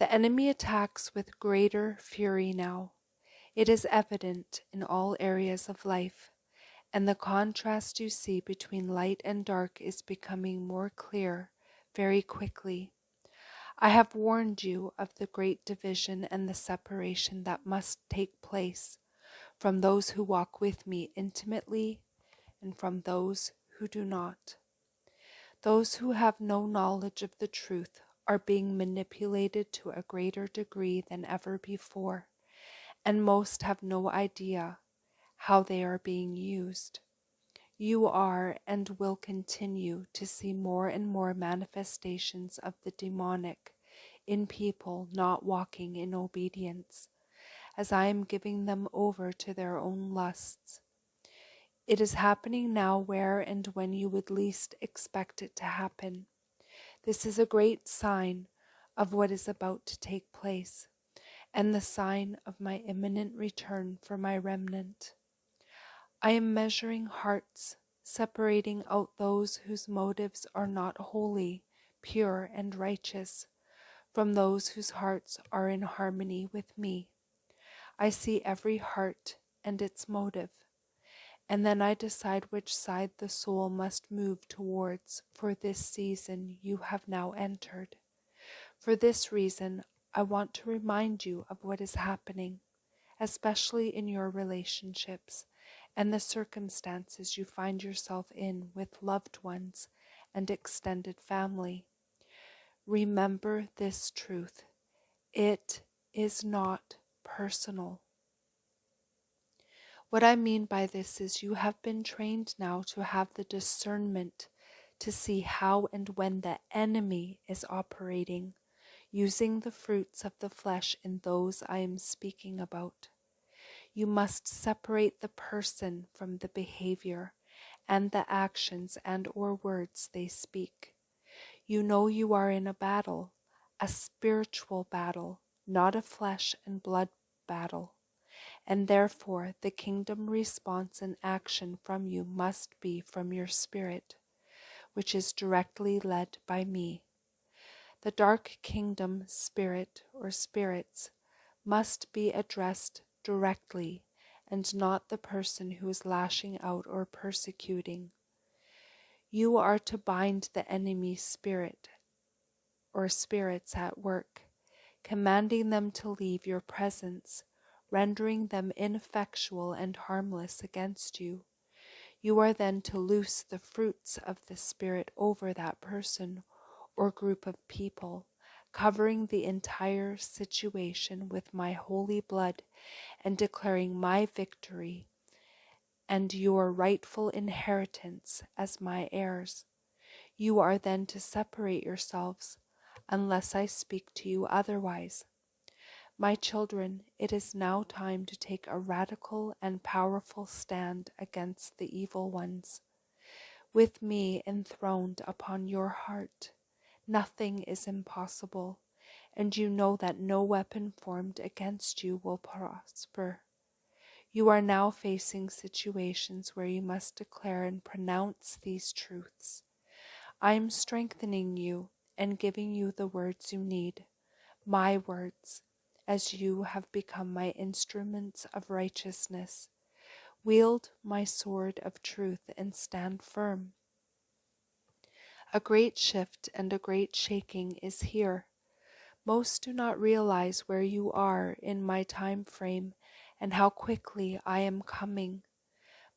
The enemy attacks with greater fury now. It is evident in all areas of life, and the contrast you see between light and dark is becoming more clear very quickly. I have warned you of the great division and the separation that must take place from those who walk with me intimately and from those who do not. Those who have no knowledge of the truth are being manipulated to a greater degree than ever before, and most have no idea how they are being used. You are and will continue to see more and more manifestations of the demonic in people not walking in obedience, as I am giving them over to their own lusts. It is happening now where and when you would least expect it to happen. This is a great sign of what is about to take place, and the sign of my imminent return for my remnant. I am measuring hearts, separating out those whose motives are not holy, pure, and righteous, from those whose hearts are in harmony with me. I see every heart and its motive, and then I decide which side the soul must move towards for this season you have now entered. For this reason, I want to remind you of what is happening, especially in your relationships and the circumstances you find yourself in with loved ones and extended family. Remember this truth. It is not personal. What I mean by this is you have been trained now to have the discernment to see how and when the enemy is operating, using the fruits of the flesh in those I am speaking about. You must separate the person from the behavior and the actions and or words they speak. You know you are in a battle, a spiritual battle, not a flesh and blood battle, and therefore the kingdom response and action from you must be from your spirit, which is directly led by me. The dark kingdom spirit or spirits must be addressed directly and not the person who is lashing out or persecuting. You are to bind the enemy spirit or spirits at work, commanding them to leave your presence, rendering them ineffectual and harmless against you. You are then to loose the fruits of the Spirit over that person or group of people, covering the entire situation with my holy blood and declaring my victory and your rightful inheritance as my heirs. You are then to separate yourselves, unless I speak to you otherwise. My children, it is now time to take a radical and powerful stand against the evil ones. With me enthroned upon your heart, nothing is impossible, and you know that no weapon formed against you will prosper. You are now facing situations where you must declare and pronounce these truths. I am strengthening you and giving you the words you need, my words, as you have become my instruments of righteousness. Wield my sword of truth and stand firm. A great shift and a great shaking is here. Most do not realize where you are in my time frame and how quickly I am coming.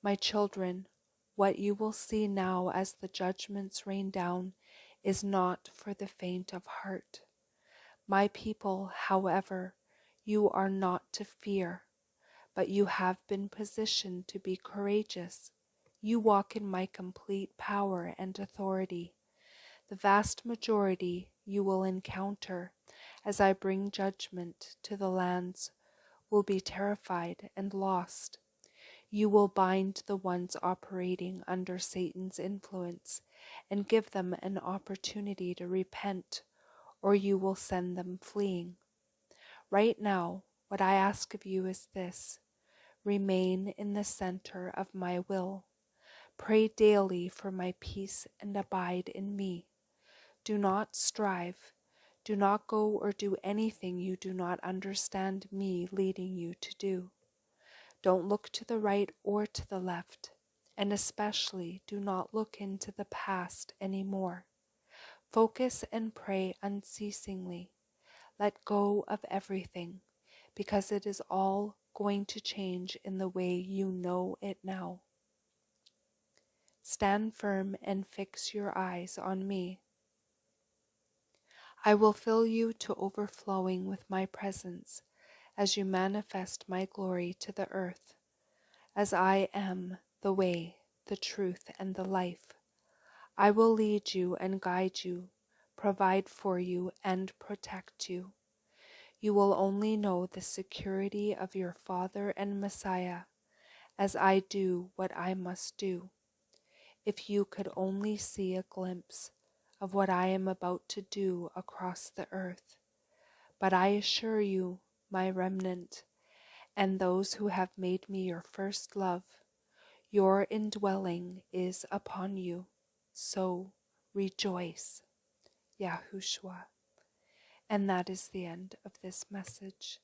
My children, what you will see now as the judgments rain down is not for the faint of heart. My people, however, you are not to fear, but you have been positioned to be courageous. You walk in my complete power and authority. The vast majority you will encounter as I bring judgment to the lands will be terrified and lost. You will bind the ones operating under Satan's influence and give them an opportunity to repent, or you will send them fleeing. Right now, what I ask of you is this: remain in the center of my will. Pray daily for my peace and abide in me. Do not strive. Do not go or do anything you do not understand me leading you to do. Don't look to the right or to the left, and especially do not look into the past anymore. Focus and pray unceasingly. Let go of everything, because it is all going to change in the way you know it now. Stand firm and fix your eyes on me. I will fill you to overflowing with my presence as you manifest my glory to the earth. As I am the way, the truth, and the life, I will lead you and guide you, provide for you and protect you. You will only know the security of your Father and Messiah as I do what I must do. If you could only see a glimpse of what I am about to do across the earth. But I assure you, my remnant, and those who have made me your first love, your indwelling is upon you. So rejoice, Yahushua. And that is the end of this message.